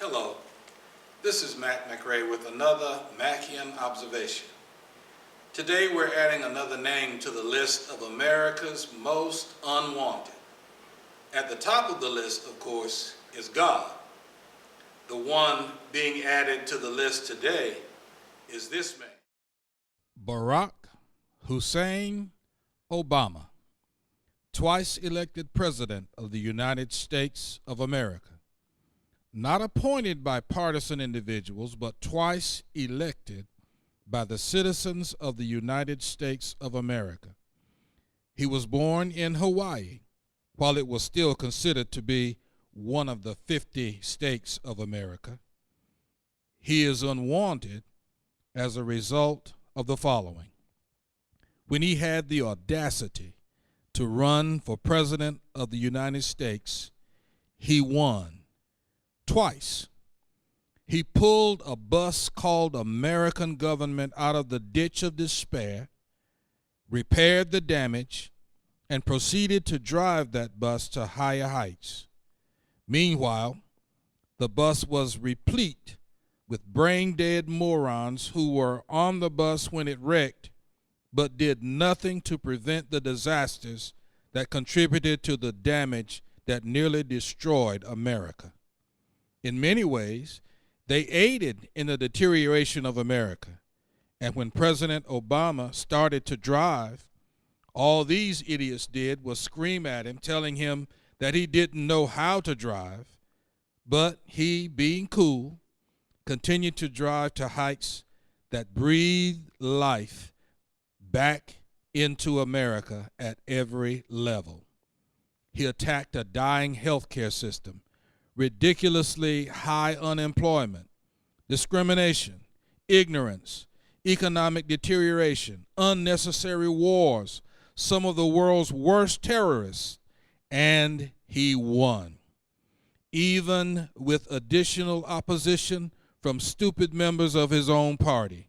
Hello, this is Matt McRae with another Mackian observation. Today we're adding another name to the list of America's most unwanted. At the top of the list, of course, is God. The one being added to the list today is this man. Barack Hussein Obama, twice elected President of the United States of America. Not appointed by partisan individuals, but twice elected by the citizens of the United States of America. He was born in Hawaii, while it was still considered to be one of the 50 states of America. He is unwanted as a result of the following. When he had the audacity to run for President of the United States, he won twice. He pulled a bus called American Government out of the ditch of despair, repaired the damage, and proceeded to drive that bus to higher heights. Meanwhile, the bus was replete with brain-dead morons who were on the bus when it wrecked, but did nothing to prevent the disasters that contributed to the damage that nearly destroyed America. In many ways, they aided in the deterioration of America. And when President Obama started to drive, all these idiots did was scream at him, telling him that he didn't know how to drive. But he, being cool, continued to drive to heights that breathed life back into America at every level. He attacked a dying healthcare system, ridiculously high unemployment, discrimination, ignorance, economic deterioration, unnecessary wars, some of the world's worst terrorists, and he won. Even with additional opposition from stupid members of his own party.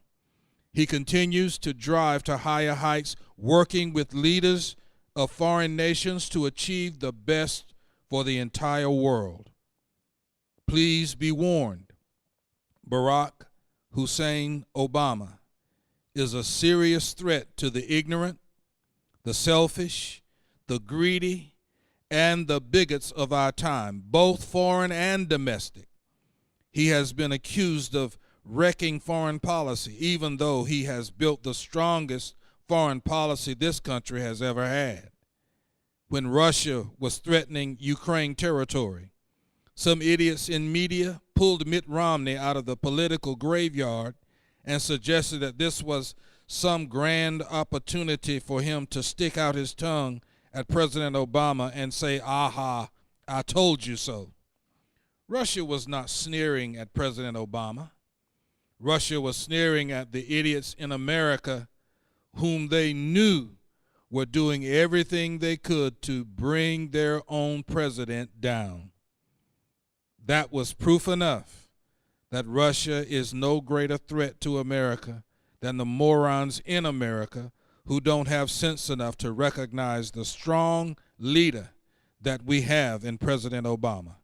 He continues to drive to higher heights, working with leaders of foreign nations to achieve the best for the entire world. Please be warned, Barack Hussein Obama is a serious threat to the ignorant, the selfish, the greedy, and the bigots of our time, both foreign and domestic. He has been accused of wrecking foreign policy, even though he has built the strongest foreign policy this country has ever had. When Russia was threatening Ukraine territory, some idiots in media pulled Mitt Romney out of the political graveyard and suggested that this was some grand opportunity for him to stick out his tongue at President Obama and say, "Aha, I told you so." Russia was not sneering at President Obama. Russia was sneering at the idiots in America whom they knew were doing everything they could to bring their own president down. That was proof enough that Russia is no greater threat to America than the morons in America who don't have sense enough to recognize the strong leader that we have in President Obama,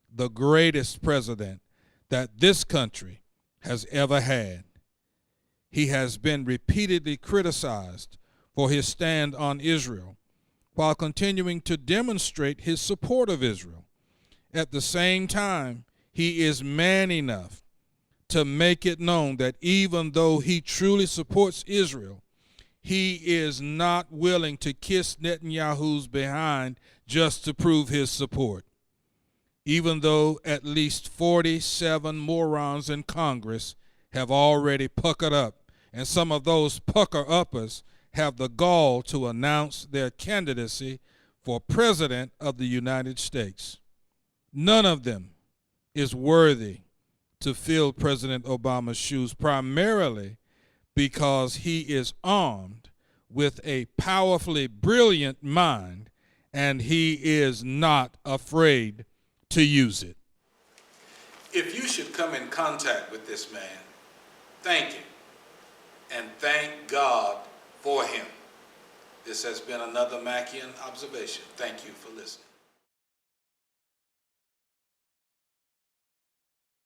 the greatest president that this country has ever had. He has been repeatedly criticized for his stand on Israel, while continuing to demonstrate his support of Israel. At the same time, he is man enough to make it known that even though he truly supports Israel, he is not willing to kiss Netanyahu's behind just to prove his support. Even though at least 47 morons in Congress have already puckered up, and some of those pucker-uppers have the gall to announce their candidacy for President of the United States. None of them is worthy to fill President Obama's shoes, primarily because he is armed with a powerfully brilliant mind, and he is not afraid to use it. If you should come in contact with this man, thank him and thank God for him. This has been another Mackian observation. Thank you for listening.